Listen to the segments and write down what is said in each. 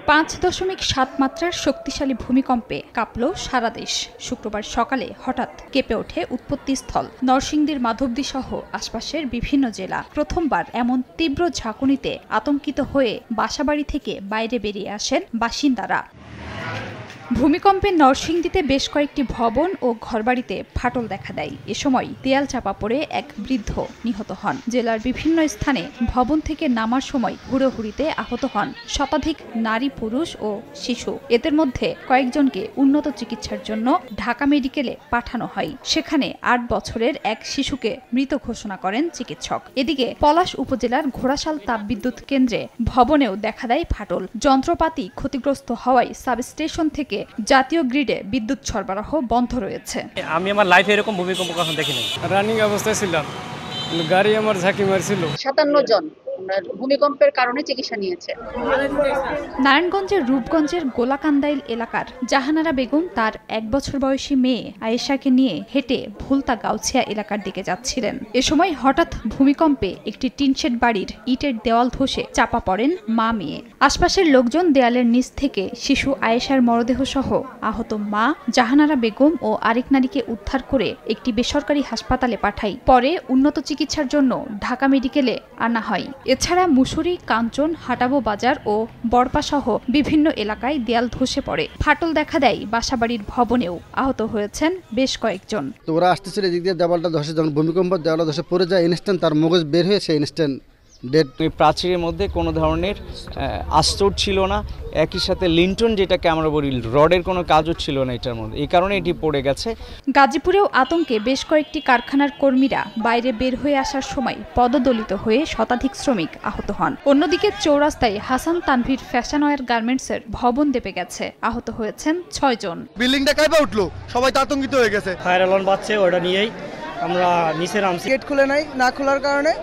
5.7 মাত্রার শক্তিশালী ভূমিকম্পে কাঁপল সারা দেশ। শুক্রবার সকালে হঠাৎ কেঁপে ওঠে উৎপত্তিস্থল নরসিংদীর মাধবদী সহ আশপাশের বিভিন্ন জেলা। প্রথমবার এমন তীব্র ঝাঁকুনিতে আতঙ্কিত হয়ে বাসাবাড়ি থেকে বাইরে বেরিয়ে আসেন বাসিন্দারা। ভূমিকম্পে নরসিংদীতে বেশ কয়েকটি ভবন ও ঘরবাড়িতে ফাটল দেখা দেয়। এ সময় দেয়াল চাপা পড়ে এক বৃদ্ধ নিহত হন। জেলার বিভিন্ন স্থানে ভবন থেকে নামার সময় হুড়োহুড়িতে আহত হন শতাধিক নারী, পুরুষ ও শিশু। এদের মধ্যে কয়েকজনকে উন্নত চিকিৎসার জন্য ঢাকা মেডিকেলে পাঠানো হয়। সেখানে 8 বছরের এক শিশুকে মৃত ঘোষণা করেন চিকিৎসক। এদিকে পলাশ উপজেলার ঘোড়াশাল তাপবিদ্যুৎ কেন্দ্রে ভবনেও দেখা দেয় ফাটল। যন্ত্রপাতি ক্ষতিগ্রস্ত হওয়ায় সাবস্টেশন থেকে জাতীয় গ্রিডে বিদ্যুৎ সরবরাহ বন্ধ রয়েছে। আমি আমার লাইফে এরকম ভূমিকম্প কখনো দেখিনি। রানিং অবস্থায় ছিলাম, গাড়ি আমার ঝাঁকি মারছিল। 57 জন ভূমিকম্পের কারণে চিকিৎসা নিয়েছে। নারায়ণগঞ্জের রূপগঞ্জের গোলাকান্দাইল এলাকার জাহানারা বেগম তার 1 বছর বয়সী মেয়ে আয়েশাকে নিয়ে হেঁটে ভুলতা গাউছিয়া এলাকার দিকে যাচ্ছিলেন। এ সময় হঠাৎ ভূমিকম্পে একটি টিনশেড বাড়ির ইটের দেওয়াল ধসে চাপা পড়েন মা মেয়ে। আশপাশের লোকজন দেয়ালের নিচ থেকে শিশু আয়েশার মরদেহ সহ আহত মা জাহানারা বেগম ও আরেক নারীকে উদ্ধার করে একটি বেসরকারি হাসপাতালে পাঠায়। পরে উন্নত চিকিৎসার জন্য ঢাকা মেডিকেলে আনা হয়। এছাড়া মুসুরি, কাঞ্চন, হাটাবো বাজার ও বড়পাসহ বিভিন্ন এলাকায় দেয়াল ধসে পড়ে। ফাটল দেখা দেয় বাসাবাড়ির ভবনেও। আহত হয়েছেন বেশ কয়েকজন। তো ওরা আসতেছিল এদিক দিয়ে, দেওয়ালটা ধসে, যখন ভূমিকম্প দেওয়ালটা ধসে পড়ে যায়, ইনস্ট্যান্ট তার মগজ বের হয়েছে, ইনস্ট্যান্ট ডেড। প্রাচীরের মধ্যে কোনো ধরনের আস্তর ছিল না, একই সাথে লিন্টন যেটাকে আমরা বলি রডের কোনো কাজও ছিল না এটার মধ্যে, এই কারণে এটি পড়ে গেছে। গাজীপুরেও আতঙ্কে বেশ কয়েকটি কারখানার কর্মীরা বাইরে বের হয়ে আসার সময় পদদলিত হয়ে শতাধিক শ্রমিক আহত হন। অন্যদিকে চৌরাস্তায় হাসান তানভীর ফ্যাশন ওয়্যার গার্মেন্টসের ভবন দেবে গেছে। আহত হয়েছেন 6 জন। বিল্ডিংটা কাঁপে উঠলো, সবাই তো আতঙ্কিত হয়ে গেছে। ফায়ার অ্যালার্ম বাজছে, ওটা নিয়েই আমরা নিচে নামছি। গেট খুলে নাই, না খোলার কারণে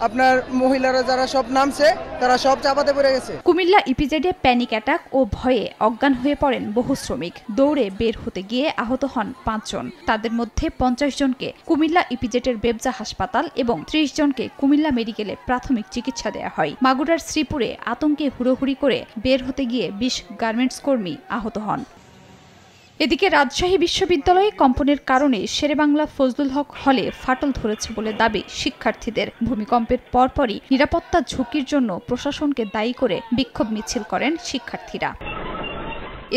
আপনার মহিলারা যারা সব নামছে তারা সব চাপাতে পড়ে গেছে। কুমিল্লা ইপিজেডে প্যানিক অ্যাটাক ও ভয়ে অজ্ঞান হয়ে পড়েন বহু শ্রমিক। দৌড়ে বের হতে গিয়ে আহত হন 5 জন। তাদের মধ্যে 50 জনকে কুমিল্লা ইপিজেডের বেবজা হাসপাতাল এবং 30 জনকে কুমিল্লা মেডিকেলে প্রাথমিক চিকিৎসা দেওয়া হয়। মাগুরার শ্রীপুরে আতঙ্কে হুড়োহুড়ি করে বের হতে গিয়ে 20 গার্মেন্টস কর্মী আহত হন। এদিকে রাজশাহী বিশ্ববিদ্যালয়ে কম্পনের কারণে শেরেবাংলা ফজলুল হক হলে ফাটল ধরেছে বলে দাবি শিক্ষার্থীদের। ভূমিকম্পের পরপরই নিরাপত্তা ঝুঁকির জন্য প্রশাসনকে দায়ী করে বিক্ষোভ মিছিল করেন শিক্ষার্থীরা।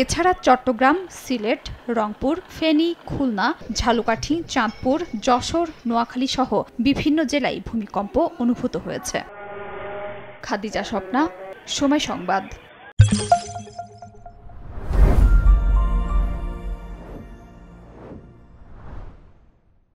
এছাড়া চট্টগ্রাম, সিলেট, রংপুর, ফেনী, খুলনা, ঝালকাঠি, চাঁদপুর, যশোর, নোয়াখালী সহ বিভিন্ন জেলায় ভূমিকম্প অনুভূত হয়েছে। খাদিজা স্বপ্না, সময় সংবাদ।